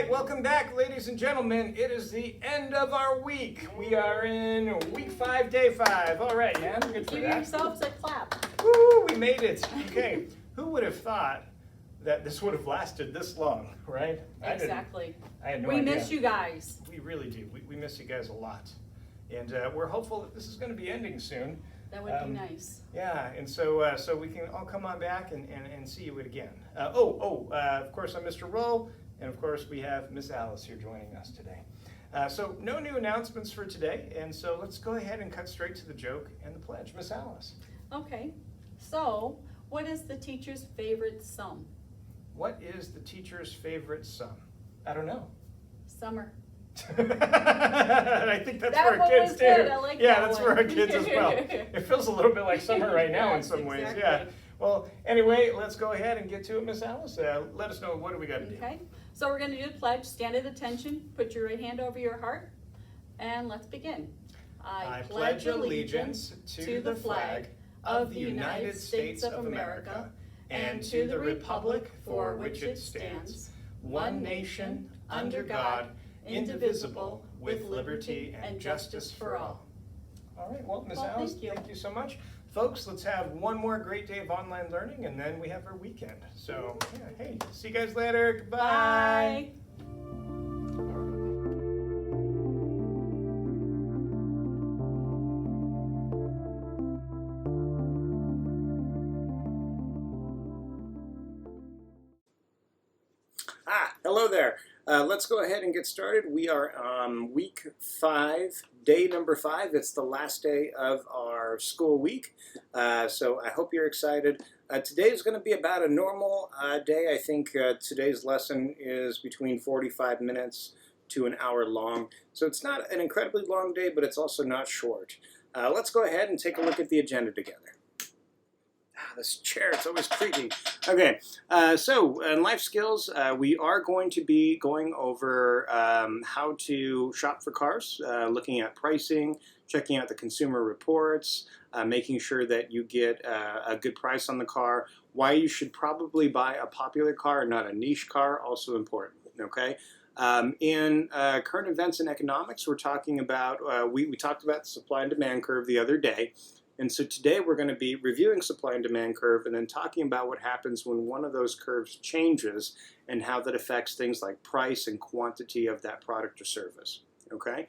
right, welcome back, ladies and gentlemen. It is the end of our week. We are in week 5, day 5. All right, man, good for Give that. yourselves a clap. Woo, we made it. Okay, who would have thought that this would have lasted this long, right? Exactly. I had no we idea. miss you guys. We really do. We miss you guys a lot. And we're hopeful that this is going to be ending soon. That would be nice. Yeah, and so so we can all come on back and see you again. Of course, I'm Mr. Rowe, and of course we have Miss Alice here joining us today. So no new announcements for today, and so let's go ahead and cut straight to the joke and the pledge. Miss Alice. Okay, so what is the teacher's favorite sum? What is the teacher's favorite sum? I don't know. Summer. I think that's That for our one kids was too. good. I like Yeah, that that's one. for our kids as well. It feels a little bit like summer right now in Yes, some ways. exactly. Yeah. Well, anyway, let's go ahead and get to it, Miss Alice. Let us know, what do we got to do? Okay, so we're going to do the pledge. Stand at attention, put your right hand over your heart, and let's begin. I pledge allegiance to the flag of the United States of America and to the republic for which it stands, one nation, under God, indivisible, with liberty and justice for all. All right, well, Miss Well, Alice, thank you. thank you so much. Folks, let's have one more great day of online learning, and then we have our weekend. So, yeah, hey, see you guys later. Goodbye. Bye. Hello there. Let's go ahead and get started. We are on week 5, day number 5. It's the last day of our school week, so I hope you're excited. Today is going to be about a normal day. I think today's lesson is between 45 minutes to an hour long, so it's not an incredibly long day, but it's also not short. Let's go ahead and take a look at the agenda together. This chair, it's always creaky. Okay, so in life skills, we are going to be going over how to shop for cars, looking at pricing, checking out the consumer reports, making sure that you get a good price on the car, why you should probably buy a popular car and not a niche car, also important, okay? In current events in economics, we're talking about, we talked about the supply and demand curve the other day. And so today we're going to be reviewing supply and demand curve and then talking about what happens when one of those curves changes and how that affects things like price and quantity of that product or service. Okay.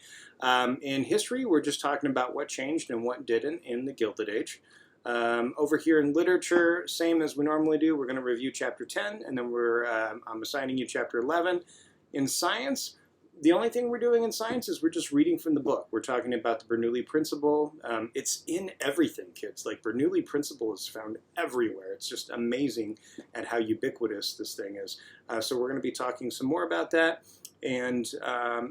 In history, we're just talking about what changed and what didn't in the Gilded Age. Over here in literature, same as we normally do, we're going to review chapter 10 and then I'm assigning you chapter 11. In science, the only thing we're doing in science is we're just reading from the book. We're talking about the Bernoulli principle. It's in everything, kids. Like, Bernoulli principle is found everywhere. It's just amazing at how ubiquitous this thing is. So we're going to be talking some more about that. And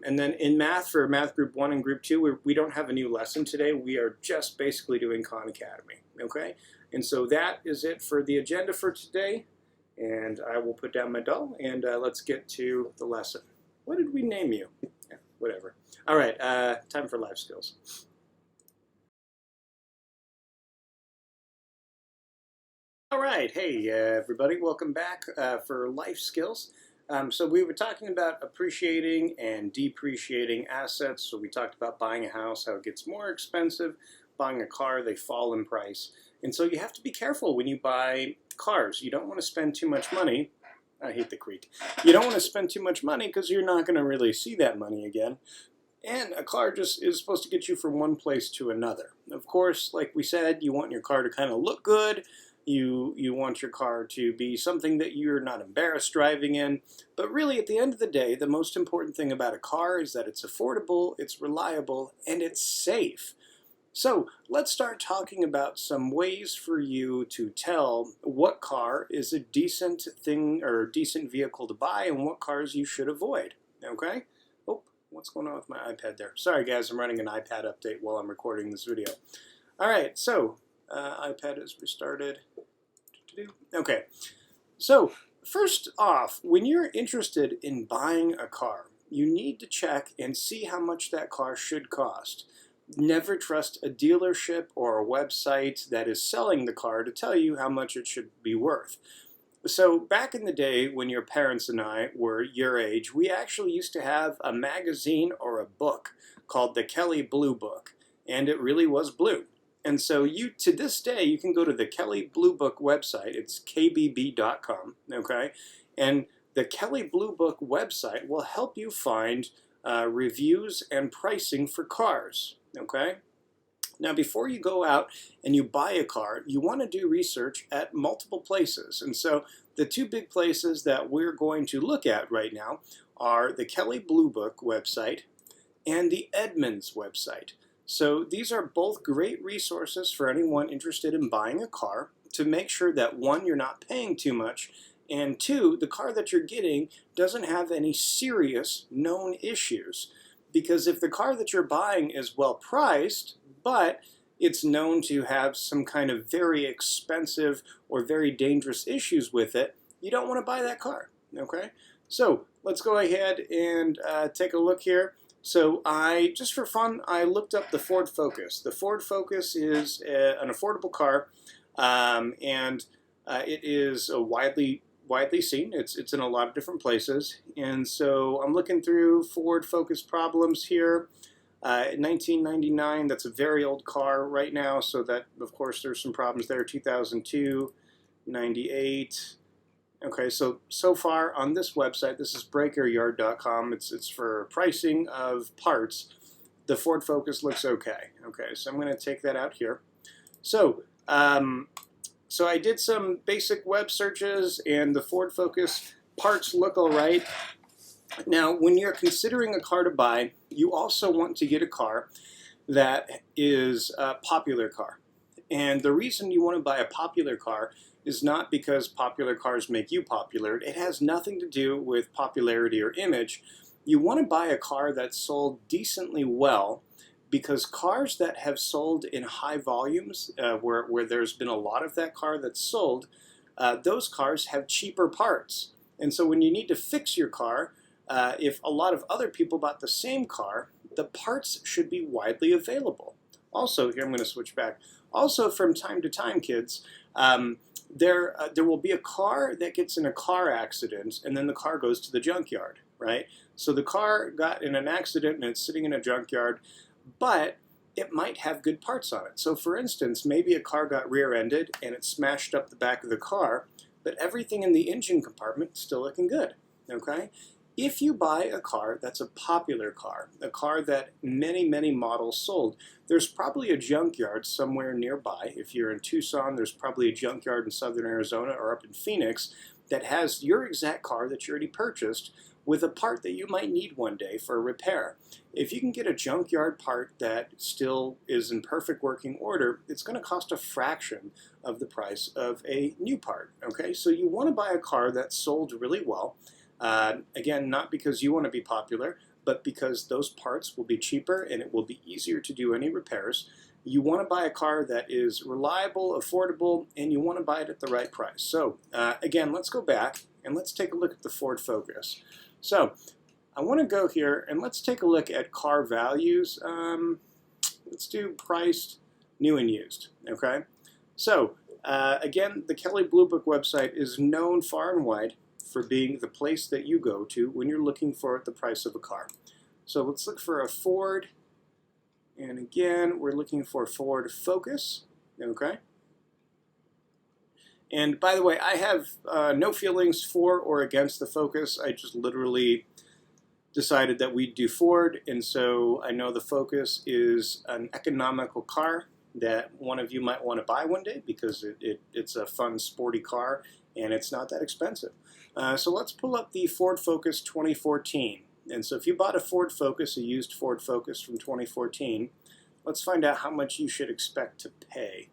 then in math, for math group 1 and group 2, we don't have a new lesson today. We are just basically doing Khan Academy, okay? And so that is it for the agenda for today. And I will put down my doll, and let's get to the lesson. What did we name you? Yeah, whatever. All right, time for life skills. All right, hey everybody, welcome back for life skills. So we were talking about appreciating and depreciating assets. So we talked about buying a house, how it gets more expensive. Buying a car, they fall in price. And so you have to be careful when you buy cars. You don't want to spend too much money. I hate the creek. You don't want to spend too much money because you're not going to really see that money again. And a car just is supposed to get you from one place to another. Of course, like we said, you want your car to kind of look good. You want your car to be something that you're not embarrassed driving in. But really, at the end of the day, the most important thing about a car is that it's affordable, it's reliable, and it's safe. So let's start talking about some ways for you to tell what car is a decent thing or decent vehicle to buy and what cars you should avoid, okay? Oh, what's going on with my iPad there? Sorry guys, I'm running an iPad update while I'm recording this video. All right, so iPad is restarted. Okay, so first off, when you're interested in buying a car, you need to check and see how much that car should cost. Never trust a dealership or a website that is selling the car to tell you how much it should be worth. So back in the day when your parents and I were your age, we actually used to have a magazine or a book called the Kelley Blue Book, and it really was blue. And so you, to this day, you can go to the Kelley Blue Book website. It's kbb.com, okay? And the Kelley Blue Book website will help you find reviews and pricing for cars, okay? Now, before you go out and you buy a car, you want to do research at multiple places. And so the two big places that we're going to look at right now are the Kelley Blue Book website and the Edmunds website. So these are both great resources for anyone interested in buying a car to make sure that one, you're not paying too much, and two, the car that you're getting doesn't have any serious known issues. Because if the car that you're buying is well priced, but it's known to have some kind of very expensive or very dangerous issues with it, you don't want to buy that car, okay? So let's go ahead and take a look here. So just for fun, I looked up the Ford Focus. The Ford Focus is an affordable car, and it is widely seen. It's in a lot of different places. And so I'm looking through Ford Focus problems here. 1999, that's a very old car right now, so that, of course, there's some problems there. 2002, 98. Okay, so far on this website, this is breakeryard.com. It's for pricing of parts. The Ford Focus looks okay. Okay, so I'm going to take that out here. So I did some basic web searches, and the Ford Focus parts look all right. Now, when you're considering a car to buy, you also want to get a car that is a popular car. And the reason you want to buy a popular car is not because popular cars make you popular. It has nothing to do with popularity or image. You want to buy a car that's sold decently well, because cars that have sold in high volumes, where there's been a lot of that car that's sold, those cars have cheaper parts. And so when you need to fix your car, if a lot of other people bought the same car, the parts should be widely available. Also, here I'm going to switch back. Also, from time to time, kids, there will be a car that gets in a car accident, and then the car goes to the junkyard, right? So the car got in an accident, and it's sitting in a junkyard, but it might have good parts on it. So for instance, maybe a car got rear-ended, and it smashed up the back of the car, but everything in the engine compartment is still looking good, okay? If you buy a car that's a popular car, a car that many models sold, there's probably a junkyard somewhere nearby. If you're in Tucson, there's probably a junkyard in southern Arizona or up in Phoenix that has your exact car that you already purchased with a part that you might need one day for a repair. If you can get a junkyard part that still is in perfect working order, it's going to cost a fraction of the price of a new part, okay? So you want to buy a car that's sold really well. Again, not because you want to be popular, but because those parts will be cheaper and it will be easier to do any repairs. You want to buy a car that is reliable, affordable, and you want to buy it at the right price. So again, let's go back and let's take a look at the Ford Focus. So I want to go here and let's take a look at car values. Let's do priced, new and used, okay? So again, the Kelley Blue Book website is known far and wide for being the place that you go to when you're looking for the price of a car. So let's look for a Ford, and again, we're looking for Ford Focus, okay? And by the way, I have no feelings for or against the Focus. I just literally decided that we'd do Ford, and so I know the Focus is an economical car that one of you might want to buy one day because it's a fun, sporty car, and it's not that expensive. So let's pull up the Ford Focus 2014. And so if you bought a Ford Focus, a used Ford Focus from 2014, let's find out how much you should expect to pay.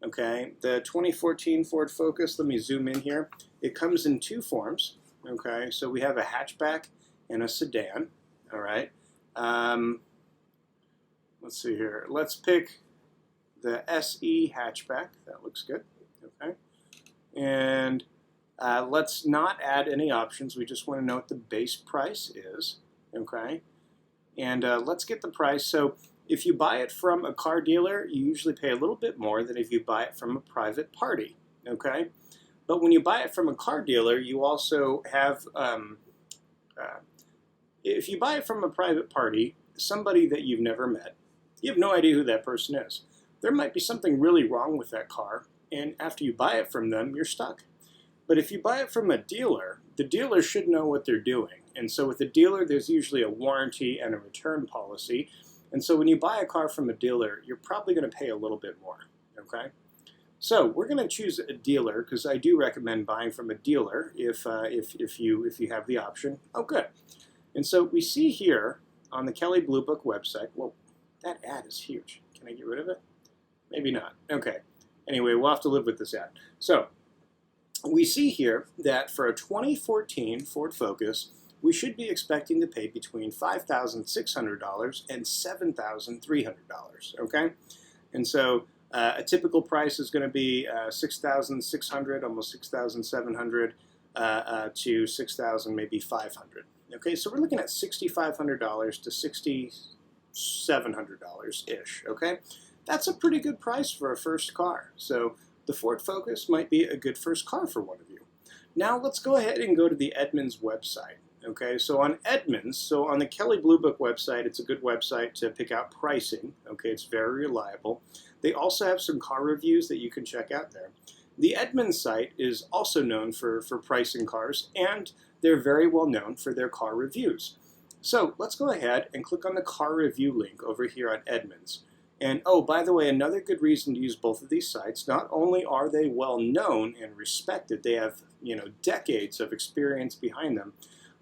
Okay, the 2014 Ford Focus, let me zoom in here. It comes in two forms. Okay, so we have a hatchback and a sedan. All right. Let's see here. Let's pick the SE hatchback. That looks good. Okay. And let's not add any options. We just want to know what the base price is, okay? And let's get the price. So if you buy it from a car dealer, you usually pay a little bit more than if you buy it from a private party, okay? But when you buy it from a car dealer, you also have, if you buy it from a private party, somebody that you've never met, you have no idea who that person is. There might be something really wrong with that car, and after you buy it from them, you're stuck. But if you buy it from a dealer, the dealer should know what they're doing. And so with a dealer, there's usually a warranty and a return policy. And so when you buy a car from a dealer, you're probably going to pay a little bit more, okay? So we're going to choose a dealer because I do recommend buying from a dealer if you have the option. Oh, good. And so we see here on the Kelley Blue Book website, well, that ad is huge. Can I get rid of it? Maybe not. Okay. Anyway, we'll have to live with this ad. So we see here that for a 2014 Ford Focus, we should be expecting to pay between $5,600 and $7,300, okay? And so a typical price is going to be $6,600, almost $6,700 to $6,000, maybe $500. Okay, so we're looking at $6,500 to $6,700-ish, okay? That's a pretty good price for a first car. So the Ford Focus might be a good first car for one of you. Now let's go ahead and go to the Edmunds website. Okay, so on Edmunds, so on the Kelley Blue Book website, it's a good website to pick out pricing. Okay, it's very reliable. They also have some car reviews that you can check out there. The Edmunds site is also known for pricing cars, and they're very well known for their car reviews. So let's go ahead and click on the car review link over here on Edmunds. And oh, by the way, another good reason to use both of these sites, not only are they well known and respected, they have, decades of experience behind them,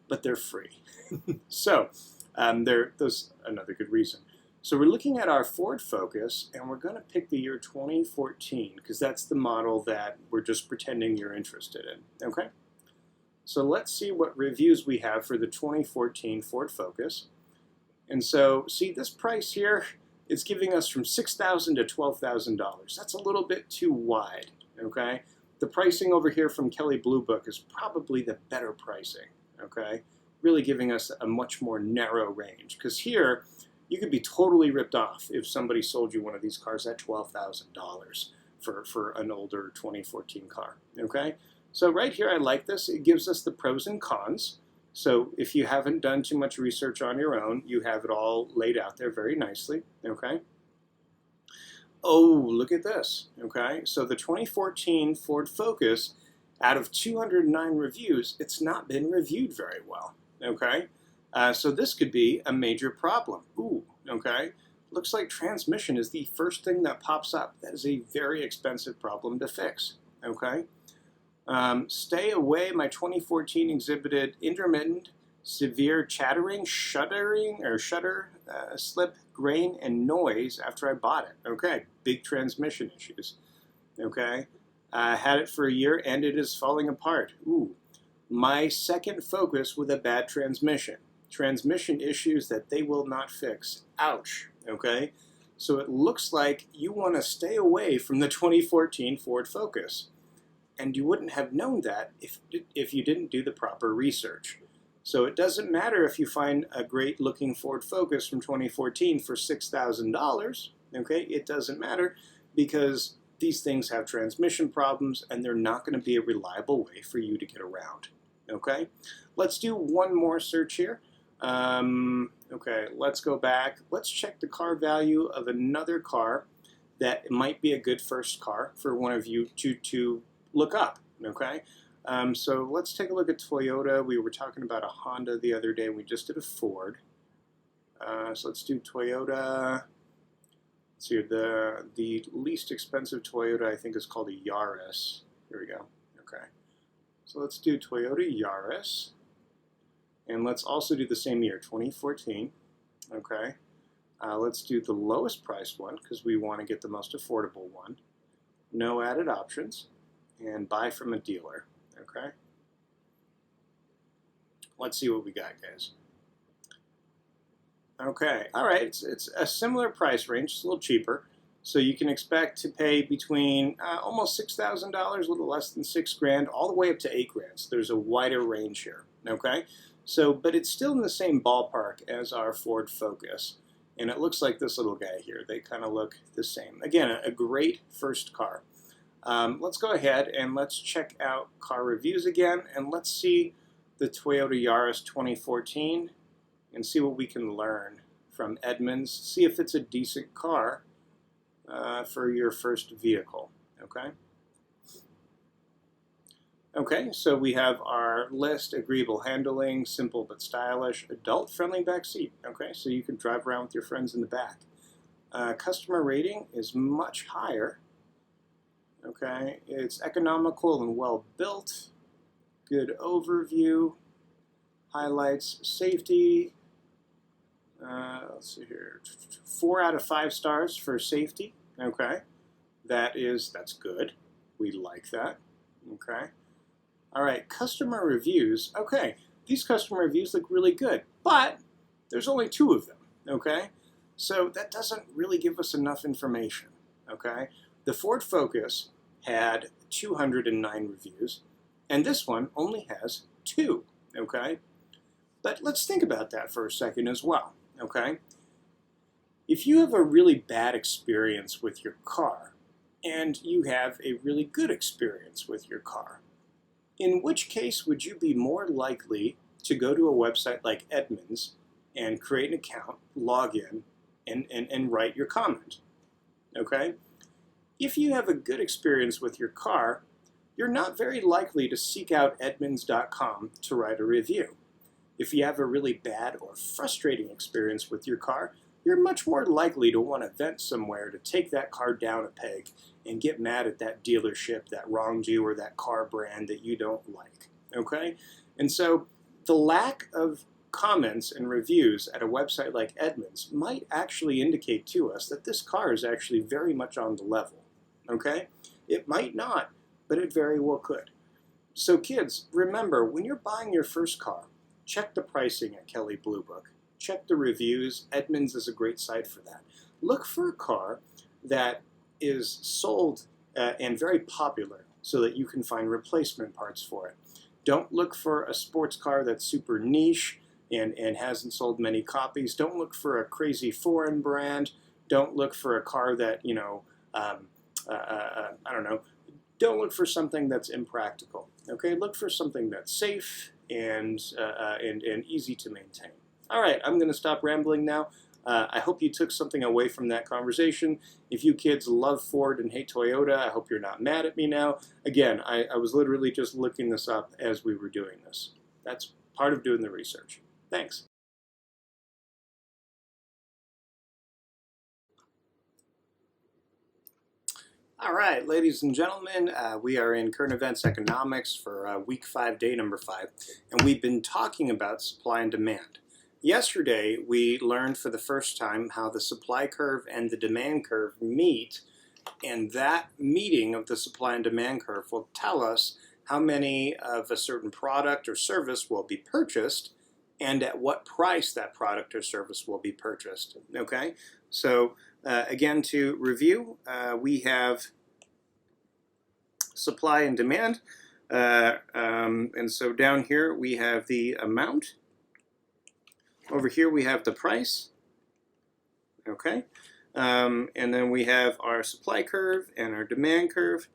but they're free. So that's another good reason. So we're looking at our Ford Focus, and we're going to pick the year 2014 because that's the model that we're just pretending you're interested in. Okay? So let's see what reviews we have for the 2014 Ford Focus. And so, see, this price here is giving us from $6,000 to $12,000. That's a little bit too wide, okay? The pricing over here from Kelley Blue Book is probably the better pricing, okay? Really giving us a much more narrow range. Because here, you could be totally ripped off if somebody sold you one of these cars at $12,000 for an older 2014 car, okay? So right here, I like this. It gives us the pros and cons. So if you haven't done too much research on your own, you have it all laid out there very nicely, okay? Oh, look at this, okay? So the 2014 Ford Focus, out of 209 reviews, it's not been reviewed very well, okay? So this could be a major problem. Ooh, okay? Looks like transmission is the first thing that pops up. That is a very expensive problem to fix, okay? Stay away, my 2014 exhibited intermittent, severe chattering, shuddering, or shudder, slip, grain, and noise after I bought it. Okay, big transmission issues. Okay, had it for a year and it is falling apart. Ooh, my second Focus with a bad transmission. Transmission issues that they will not fix. Ouch, okay? So it looks like you want to stay away from the 2014 Ford Focus. And you wouldn't have known that if you didn't do the proper research. So it doesn't matter if you find a great looking Ford Focus from 2014 for $6,000, okay? It doesn't matter because these things have transmission problems and they're not going to be a reliable way for you to get around, okay? Let's do one more search here. Okay, let's go back. Let's check the car value of another car that might be a good first car for one of you to look up, okay? So let's take a look at Toyota. We were talking about a Honda the other day. We just did a Ford. So let's do Toyota. Let's see, the least expensive Toyota I think is called a Yaris. Here we go. Okay. So let's do Toyota Yaris. And let's also do the same year, 2014. Okay. Let's do the lowest priced one because we want to get the most affordable one. No added options. And buy from a dealer, okay? Let's see what we got, guys. Okay, all right, it's a similar price range, it's a little cheaper. So you can expect to pay between almost $6,000, a little less than $6,000, all the way up to $8,000. So there's a wider range here, okay? So, but it's still in the same ballpark as our Ford Focus. And it looks like this little guy here. They kind of look the same. Again, a great first car. Let's go ahead and let's check out car reviews again, and let's see the Toyota Yaris 2014 and see what we can learn from Edmunds. See if it's a decent car for your first vehicle. Okay. Okay, so we have our list: agreeable handling, simple but stylish, adult-friendly back seat. Okay, so you can drive around with your friends in the back. Customer rating is much higher. Okay, it's economical and well built. Good overview. Highlights safety. Let's see here. 4 out of 5 stars for safety. Okay, that's good. We like that. Okay. All right, customer reviews. Okay, these customer reviews look really good, but there's only 2 of them. Okay, so that doesn't really give us enough information. Okay, the Ford Focus had 209 reviews, and this one only has 2. Okay, but let's think about that for a second as well. Okay, if you have a really bad experience with your car, and you have a really good experience with your car, in which case would you be more likely to go to a website like Edmunds and create an account, log in, and write your comment? Okay? If you have a good experience with your car, you're not very likely to seek out Edmunds.com to write a review. If you have a really bad or frustrating experience with your car, you're much more likely to want to vent somewhere, to take that car down a peg and get mad at that dealership that wronged you or that car brand that you don't like. Okay? And so the lack of comments and reviews at a website like Edmunds might actually indicate to us that this car is actually very much on the level. Okay? It might not, but it very well could. So kids, remember, when you're buying your first car, check the pricing at Kelley Blue Book. Check the reviews. Edmunds is a great site for that. Look for a car that is sold and very popular so that you can find replacement parts for it. Don't look for a sports car that's super niche and hasn't sold many copies. Don't look for a crazy foreign brand. Don't look for a car that, I don't know. Don't look for something that's impractical. Okay, look for something that's safe and easy to maintain. All right, I'm going to stop rambling now. I hope you took something away from that conversation. If you kids love Ford and hate Toyota, I hope you're not mad at me now. Again, I was literally just looking this up as we were doing this. That's part of doing the research. Thanks. All right, ladies and gentlemen, we are in Current Events Economics for week 5, day number 5, and we've been talking about supply and demand. Yesterday, we learned for the first time how the supply curve and the demand curve meet, and that meeting of the supply and demand curve will tell us how many of a certain product or service will be purchased and at what price that product or service will be purchased. Okay, so again, to review, we have supply and demand, and so down here we have the amount. Over here we have the price, okay? And then we have our supply curve and our demand curve.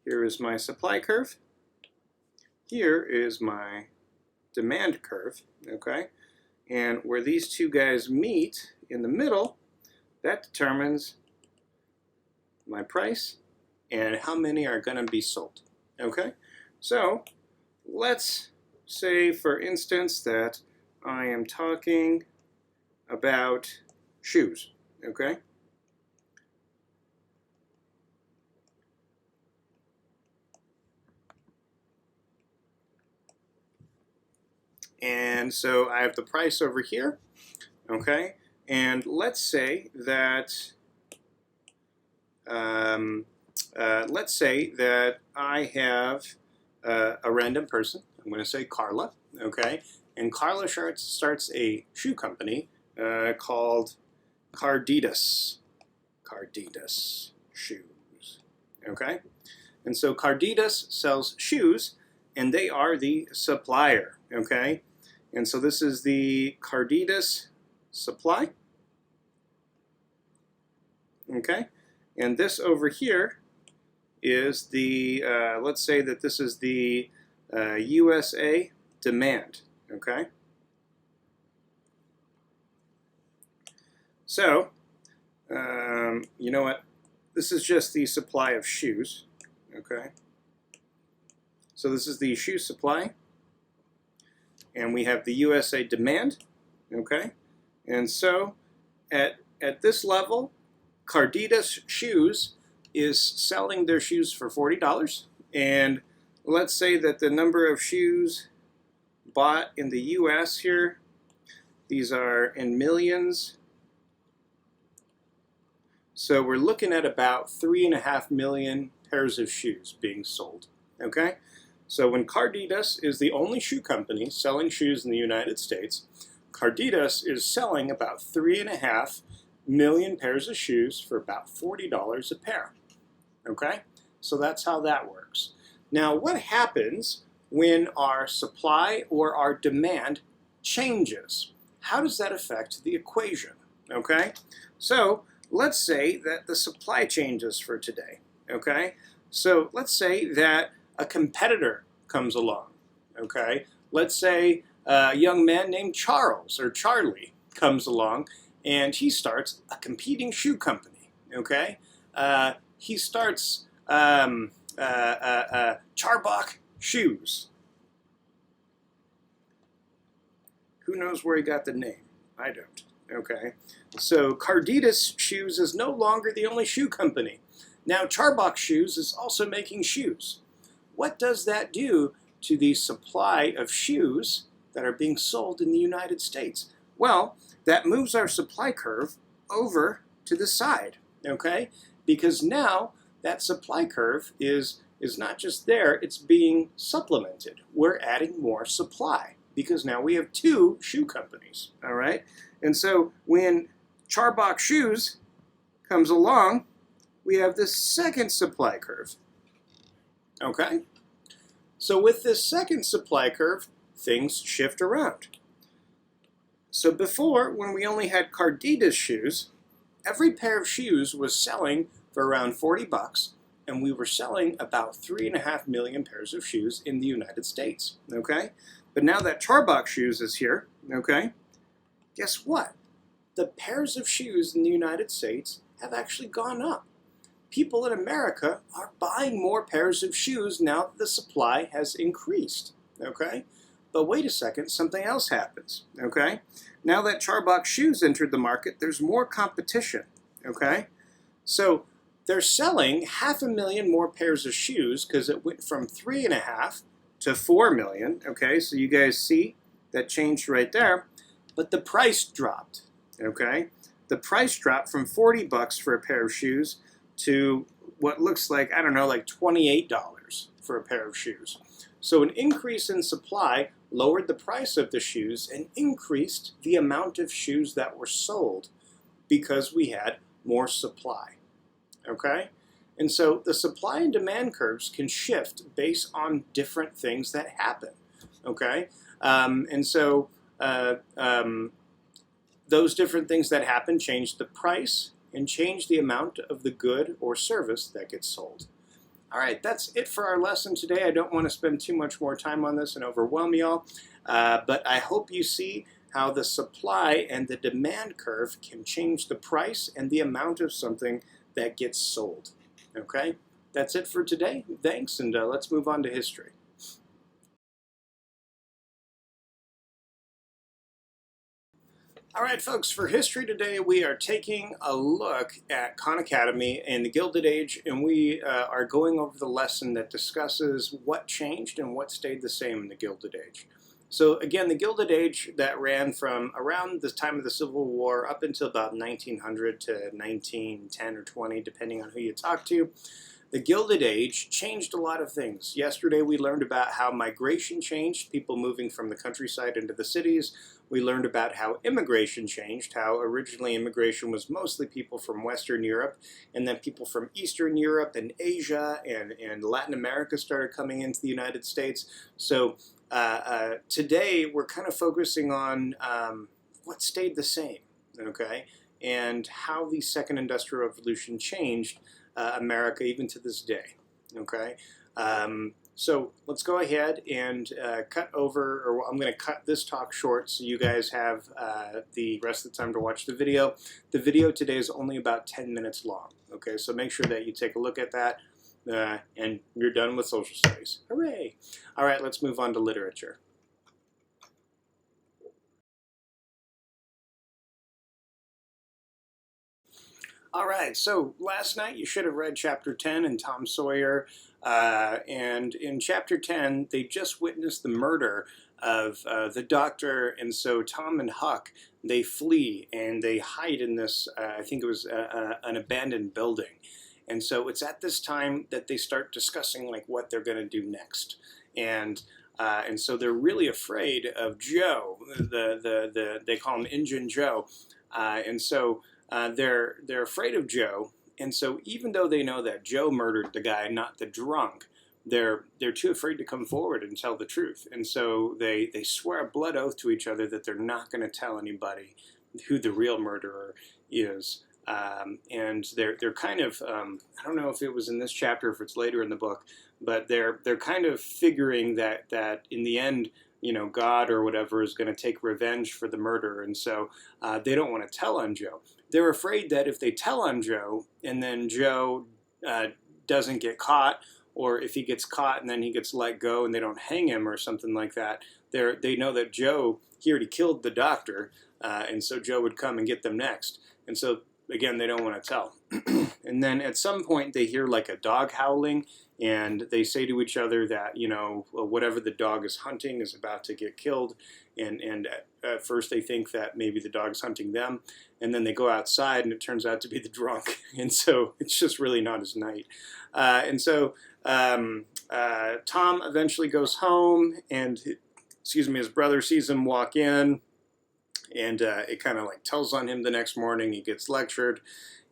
Here is my supply curve. Here is my demand curve, okay? And where these two guys meet in the middle, that determines my price and how many are going to be sold, okay? So let's say, for instance, that I am talking about shoes, okay? And so I have the price over here, okay? And let's say that I have a random person. I'm going to say Carla, okay? And Carla starts a shoe company called Carditas. Carditas shoes, okay? And so Carditas sells shoes, and they are the supplier, okay? And so this is the Carditas supply, okay? And this over here is the, let's say that this is the USA demand, okay? So, you know what? This is just the supply of shoes, okay? So this is the shoe supply, and we have the USA demand, okay? And so at this level, Carditas Shoes is selling their shoes for $40, and let's say that the number of shoes bought in the US here, these are in millions. So we're looking at about 3.5 million pairs of shoes being sold, okay? So when Carditas is the only shoe company selling shoes in the United States, Carditas is selling about 3.5 million pairs of shoes for about $40 a pair, okay? So that's how that works. Now, what happens when our supply or our demand changes? How does that affect the equation, okay? So let's say that the supply changes for today, okay? So let's say that a competitor comes along, okay? Let's say a young man named Charles or Charlie comes along and he starts a competing shoe company, okay? He starts Charbach Shoes. Who knows where he got the name? I don't, okay? So Carditas Shoes is no longer the only shoe company. Now Charbach Shoes is also making shoes. What does that do to the supply of shoes that are being sold in the United States? Well, that moves our supply curve over to the side, okay? Because now that supply curve is not just there, it's being supplemented. We're adding more supply because now we have two shoe companies, all right? And so when Charbach Shoes comes along, we have this second supply curve, okay? So with this second supply curve, things shift around. So before, when we only had Carditas shoes, every pair of shoes was selling for around $40, and we were selling about 3.5 million pairs of shoes in the United States, okay? But now that Charbach Shoes is here, okay, guess what? The pairs of shoes in the United States have actually gone up. People in America are buying more pairs of shoes now that the supply has increased, okay? But wait a second, something else happens, okay? Now that Charbach Shoes entered the market, there's more competition, okay? So they're selling 500,000 more pairs of shoes because it went from 3.5 to 4 million, okay? So you guys see that changed right there, but the price dropped, okay? The price dropped from $40 for a pair of shoes to what looks like, I don't know, like $28 for a pair of shoes. So an increase in supply lowered the price of the shoes and increased the amount of shoes that were sold because we had more supply, okay? And so the supply and demand curves can shift based on different things that happen, okay? Those different things that happen change the price and change the amount of the good or service that gets sold. All right, that's it for our lesson today. I don't want to spend too much more time on this and overwhelm y'all, but I hope you see how the supply and the demand curve can change the price and the amount of something that gets sold. Okay, that's it for today. Thanks, and let's move on to history. All right, folks, for history today, we are taking a look at Khan Academy and the Gilded Age, and we are going over the lesson that discusses what changed and what stayed the same in the Gilded Age. So again, the Gilded Age that ran from around the time of the Civil War up until about 1900 to 1910 or 20, depending on who you talk to. The Gilded Age changed a lot of things. Yesterday we learned about how migration changed, people moving from the countryside into the cities. We learned about how immigration changed, how originally immigration was mostly people from Western Europe, and then people from Eastern Europe and Asia and Latin America started coming into the United States. So today we're kind of focusing on what stayed the same, okay, and how the Second Industrial Revolution changed America even to this day. Okay, so let's go ahead and cut over, or I'm going to cut this talk short so you guys have the rest of the time to watch the video. The video today is only about 10 minutes long. Okay, so make sure that you take a look at that and you're done with social studies. Hooray! All right, let's move on to literature. All right, so last night you should have read Chapter 10 in Tom Sawyer, and in Chapter 10 they just witnessed the murder of the doctor, and so Tom and Huck, they flee and they hide in this, I think it was an abandoned building. And so it's at this time that they start discussing like what they're going to do next. And so they're really afraid of Joe, they call him Injun Joe. And so they're afraid of Joe, and so even though they know that Joe murdered the guy, not the drunk, they're too afraid to come forward and tell the truth. And so they swear a blood oath to each other that they're not going to tell anybody who the real murderer is. And they're kind of I don't know if it was in this chapter, if it's later in the book, but they're kind of figuring that in the end, you know, God or whatever is going to take revenge for the murder, and so they don't want to tell on Joe. They're afraid that if they tell on Joe and then Joe doesn't get caught, or if he gets caught and then he gets let go and they don't hang him or something like that, they know that Joe, he already killed the doctor, and so Joe would come and get them next. And so again, they don't want to tell. And then at some point they hear like a dog howling, and they say to each other that, you know, whatever the dog is hunting is about to get killed. And at first they think that maybe the dog's hunting them, and then they go outside and it turns out to be the drunk. And so it's just really not his night. And so Tom eventually goes home, and his brother sees him walk in, and it kind of like tells on him the next morning. He gets lectured.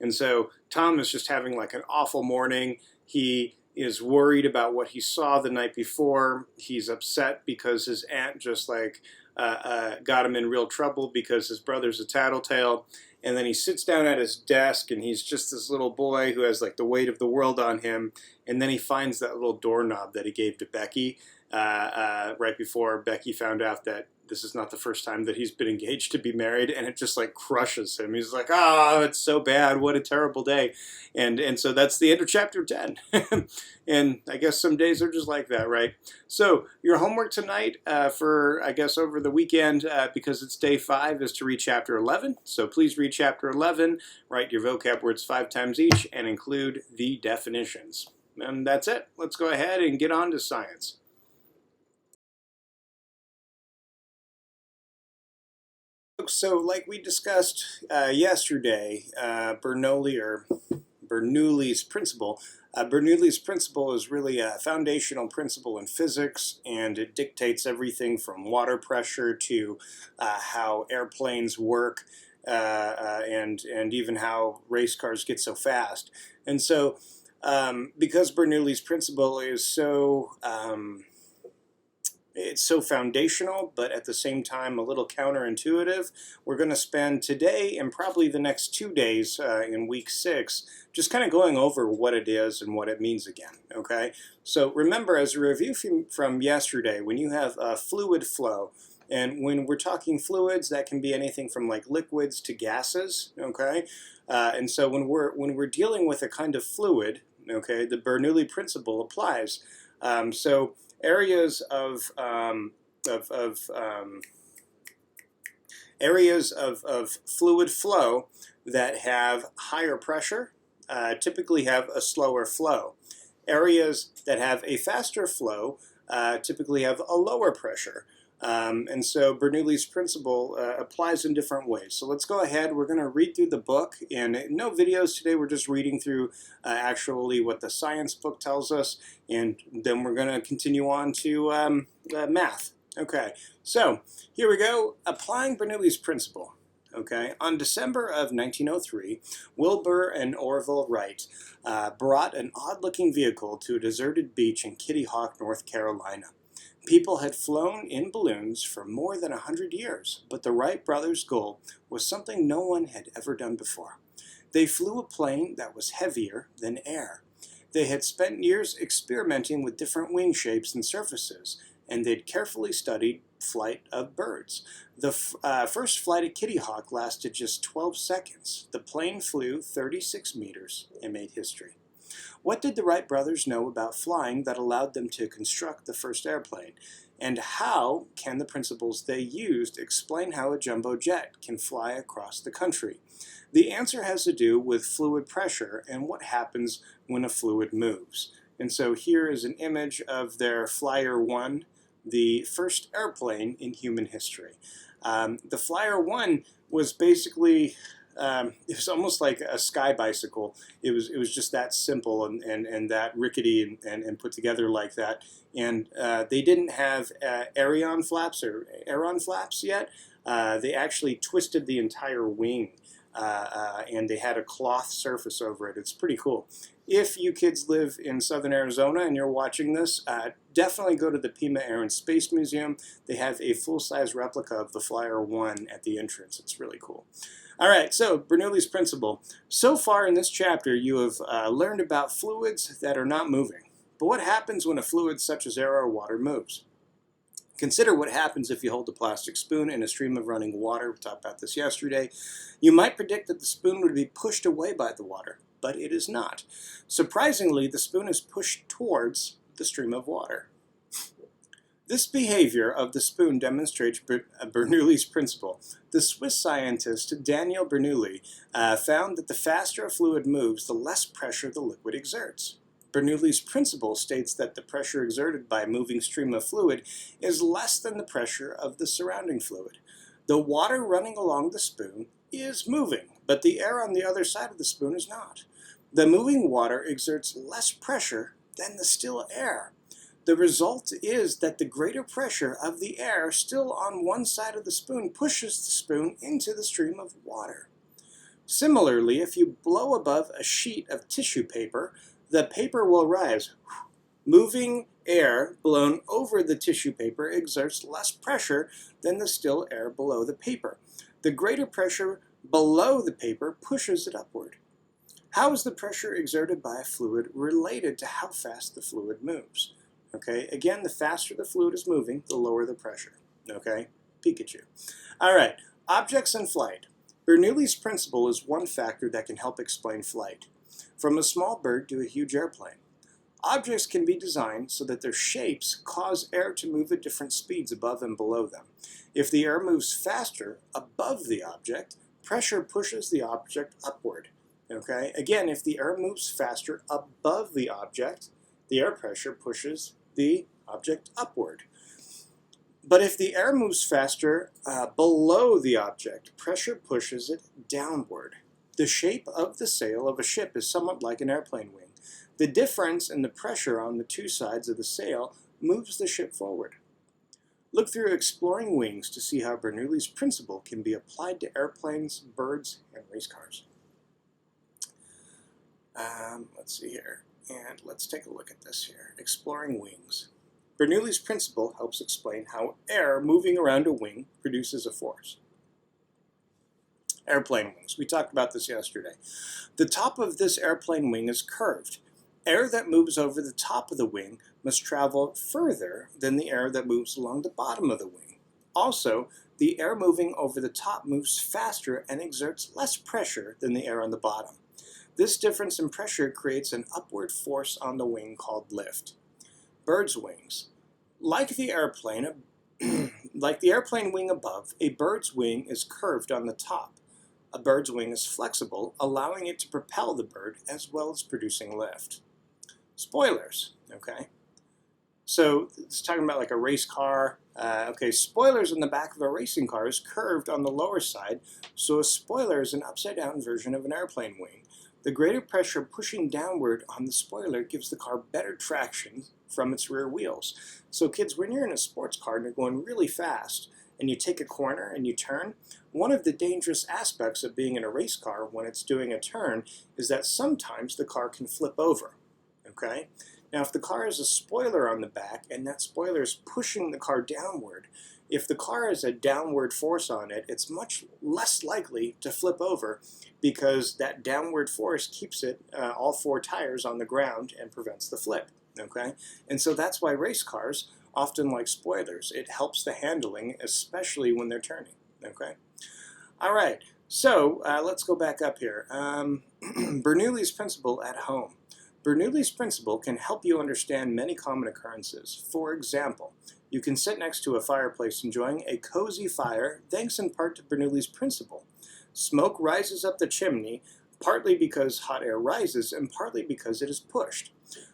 And so Tom is just having like an awful morning. He is worried about what he saw the night before. He's upset because his aunt just like got him in real trouble because his brother's a tattletale. And then he sits down at his desk, and he's just this little boy who has like the weight of the world on him. And then he finds that little doorknob that he gave to Becky right before Becky found out that this is not the first time that he's been engaged to be married, and it just like crushes him. He's like, oh, it's so bad. What a terrible day. And so that's the end of chapter 10. And I guess some days are just like that, right? So your homework tonight for, I guess, over the weekend, because it's day 5, is to read chapter 11. So please read chapter 11, write your vocab words 5 times each, and include the definitions. And that's it. Let's go ahead and get on to science. So, like we discussed yesterday, Bernoulli's principle. Bernoulli's principle is really a foundational principle in physics, and it dictates everything from water pressure to how airplanes work, and even how race cars get so fast. And so, because Bernoulli's principle is so it's so foundational, but at the same time a little counterintuitive, we're going to spend today and probably the next 2 days in week 6 just kind of going over what it is and what it means again, okay? So remember, as a review from yesterday, when you have fluid flow, and when we're talking fluids, that can be anything from like liquids to gases, okay? And so when we're dealing with a kind of fluid, okay, the Bernoulli principle applies. So areas of fluid flow that have higher pressure typically have a slower flow. Areas that have a faster flow typically have a lower pressure. And so Bernoulli's principle applies in different ways. So let's go ahead. We're going to read through the book, and no videos today. We're just reading through actually what the science book tells us, and then we're going to continue on to math. Okay, so here we go. Applying Bernoulli's principle. Okay, on December of 1903, Wilbur and Orville Wright brought an odd-looking vehicle to a deserted beach in Kitty Hawk, North Carolina. People had flown in balloons for more than 100 years, but the Wright brothers' goal was something no one had ever done before. They flew a plane that was heavier than air. They had spent years experimenting with different wing shapes and surfaces, and they'd carefully studied flight of birds. The first flight of Kitty Hawk lasted just 12 seconds. The plane flew 36 meters and made history. What did the Wright brothers know about flying that allowed them to construct the first airplane? And how can the principles they used explain how a jumbo jet can fly across the country? The answer has to do with fluid pressure and what happens when a fluid moves. And so here is an image of their Flyer 1, the first airplane in human history. The Flyer 1 was basically, it was almost like a sky bicycle. It was just that simple and that rickety and put together like that. And they didn't have Aeron flaps yet. They actually twisted the entire wing. And they had a cloth surface over it. It's pretty cool. If you kids live in southern Arizona and you're watching this, definitely go to the Pima Air and Space Museum. They have a full-size replica of the Flyer 1 at the entrance. It's really cool. All right, so Bernoulli's principle. So far in this chapter, you have learned about fluids that are not moving. But what happens when a fluid such as air or water moves? Consider what happens if you hold a plastic spoon in a stream of running water. We talked about this yesterday. You might predict that the spoon would be pushed away by the water, but it is not. Surprisingly, the spoon is pushed towards the stream of water. This behavior of the spoon demonstrates Bernoulli's principle. The Swiss scientist Daniel Bernoulli found that the faster a fluid moves, the less pressure the liquid exerts. Bernoulli's principle states that the pressure exerted by a moving stream of fluid is less than the pressure of the surrounding fluid. The water running along the spoon is moving, but the air on the other side of the spoon is not. The moving water exerts less pressure than the still air. The result is that the greater pressure of the air still on one side of the spoon pushes the spoon into the stream of water. Similarly, if you blow above a sheet of tissue paper, the paper will rise. Moving air blown over the tissue paper exerts less pressure than the still air below the paper. The greater pressure below the paper pushes it upward. How is the pressure exerted by a fluid related to how fast the fluid moves? Okay, again, the faster the fluid is moving, the lower the pressure. Okay, Pikachu. All right, objects in flight. Bernoulli's principle is one factor that can help explain flight. From a small bird to a huge airplane. Objects can be designed so that their shapes cause air to move at different speeds above and below them. If the air moves faster above the object, pressure pushes the object upward. Okay? Again, if the air moves faster above the object, the air pressure pushes the object upward. But if the air moves faster below the object, pressure pushes it downward. The shape of the sail of a ship is somewhat like an airplane wing. The difference in the pressure on the two sides of the sail moves the ship forward. Look through Exploring Wings to see how Bernoulli's principle can be applied to airplanes, birds, and race cars. Let's see here, and let's take a look at this here. Exploring Wings. Bernoulli's principle helps explain how air moving around a wing produces a force. Airplane wings. We talked about this yesterday. The top of this airplane wing is curved. Air that moves over the top of the wing must travel further than the air that moves along the bottom of the wing. Also, the air moving over the top moves faster and exerts less pressure than the air on the bottom. This difference in pressure creates an upward force on the wing called lift. Bird's wings. Like the airplane wing above, a bird's wing is curved on the top. A bird's wing is flexible, allowing it to propel the bird as well as producing lift. Spoilers, okay? So it's talking about like a race car. Spoilers in the back of a racing car is curved on the lower side, so a spoiler is an upside-down version of an airplane wing. The greater pressure pushing downward on the spoiler gives the car better traction from its rear wheels. So kids, when you're in a sports car and you're going really fast, and you take a corner and you turn, one of the dangerous aspects of being in a race car when it's doing a turn is that sometimes the car can flip over, okay? Now, if the car has a spoiler on the back and that spoiler is pushing the car downward, If the car has a downward force on it, it's much less likely to flip over because that downward force keeps it, all four tires on the ground and prevents the flip, okay? And so that's why race cars often like spoilers. It helps the handling, especially when they're turning, okay? All right, so let's go back up here. Bernoulli's principle at home. Bernoulli's principle can help you understand many common occurrences. For example, you can sit next to a fireplace enjoying a cozy fire thanks in part to Bernoulli's principle. Smoke rises up the chimney, partly because hot air rises and partly because it is pushed.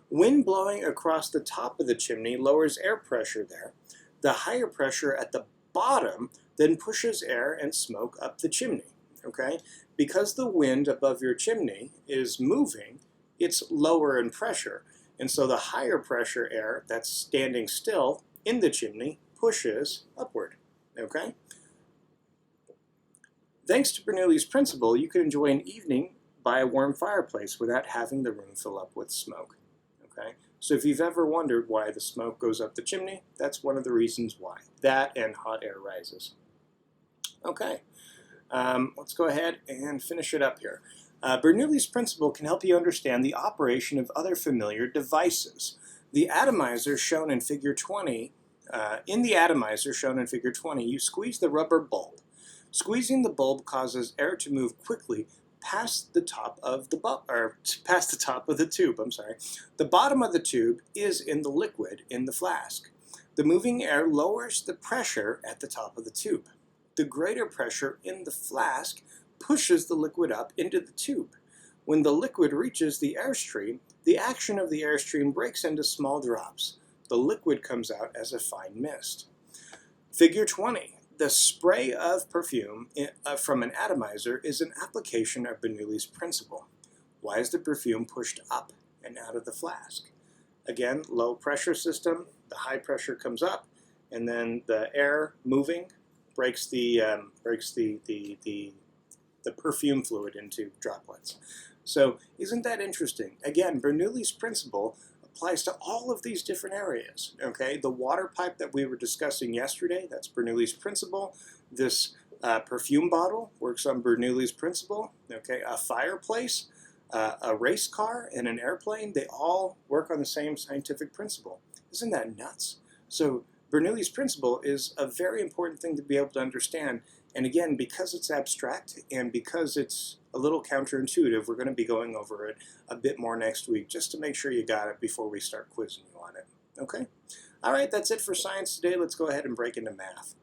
Wind blowing across the top of the chimney lowers air pressure there. The higher pressure at the bottom then pushes air and smoke up the chimney, okay? Because the wind above your chimney is moving, it's lower in pressure, and so the higher pressure air that's standing still in the chimney pushes upward, okay? Thanks to Bernoulli's principle, you can enjoy an evening by a warm fireplace without having the room fill up with smoke, okay? So if you've ever wondered why the smoke goes up the chimney, that's one of the reasons why. That and hot air rises. Okay, let's go ahead and finish it up here. Bernoulli's principle can help you understand the operation of other familiar devices. The atomizer shown in figure 20, you squeeze the rubber bulb. Squeezing the bulb causes air to move quickly past the top of the tube. The bottom of the tube is in the liquid in the flask. The moving air lowers the pressure at the top of the tube. The greater pressure in the flask pushes the liquid up into the tube. When the liquid reaches the airstream, the action of the airstream breaks into small drops. The liquid comes out as a fine mist. Figure 20. The spray of perfume from an atomizer is an application of Bernoulli's principle. Why is the perfume pushed up and out of the flask? Again, low pressure system, the high pressure comes up, and then the air moving breaks the perfume fluid into droplets. So isn't that interesting? Again, Bernoulli's principle applies to all of these different areas, okay? The water pipe that we were discussing yesterday, that's Bernoulli's principle. This perfume bottle works on Bernoulli's principle, okay? A fireplace, a race car, and an airplane, they all work on the same scientific principle. Isn't that nuts? So Bernoulli's principle is a very important thing to be able to understand. And again, because it's abstract and because it's a little counterintuitive, we're going to be going over it a bit more next week just to make sure you got it before we start quizzing you on it. Okay? All right, that's it for science today. Let's go ahead and break into math.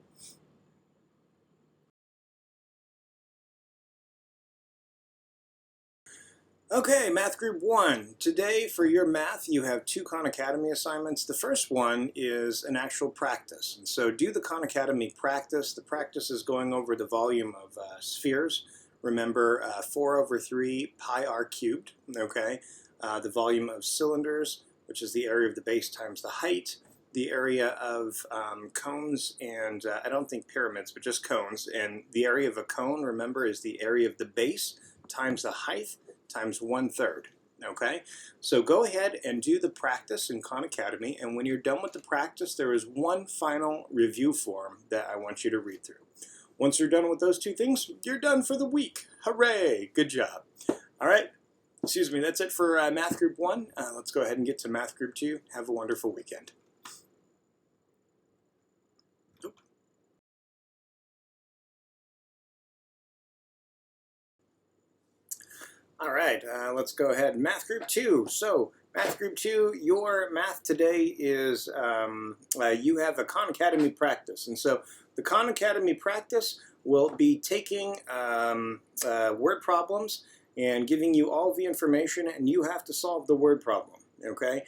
Okay, Math Group 1. Today for your math, you have two Khan Academy assignments. The first one is an actual practice. And so do the Khan Academy practice. The practice is going over the volume of spheres. Remember, 4 over 3 pi r cubed, okay? The volume of cylinders, which is the area of the base times the height. The area of cones and, I don't think pyramids, but just cones. And the area of a cone, remember, is the area of the base times the height times 1/3, okay? So go ahead and do the practice in Khan Academy, and when you're done with the practice, there is one final review form that I want you to read through. Once you're done with those two things, you're done for the week. Hooray! Good job. All right, excuse me, that's it for Math Group 1. Let's go ahead and get to Math Group 2. Have a wonderful weekend. All right, let's go ahead. Math Group 2. So, Math Group 2, your math today is, you have a Khan Academy practice. And so, the Khan Academy practice will be taking word problems and giving you all the information, and you have to solve the word problem, okay?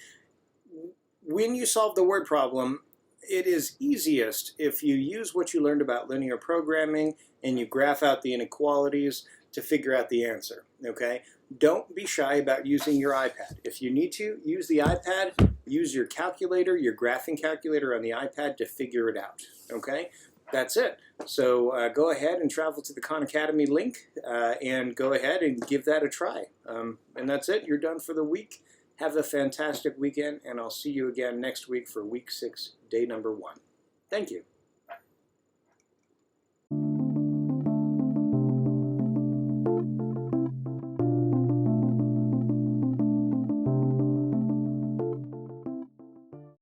When you solve the word problem, it is easiest if you use what you learned about linear programming and you graph out the inequalities to figure out the answer, okay? Don't be shy about using your iPad. If you need to, use the iPad, use your calculator, your graphing calculator on the iPad to figure it out, okay? That's it. So go ahead and travel to the Khan Academy link and go ahead and give that a try. And that's it. You're done for the week. Have a fantastic weekend, and I'll see you again next week for week 6, day number 1. Thank you.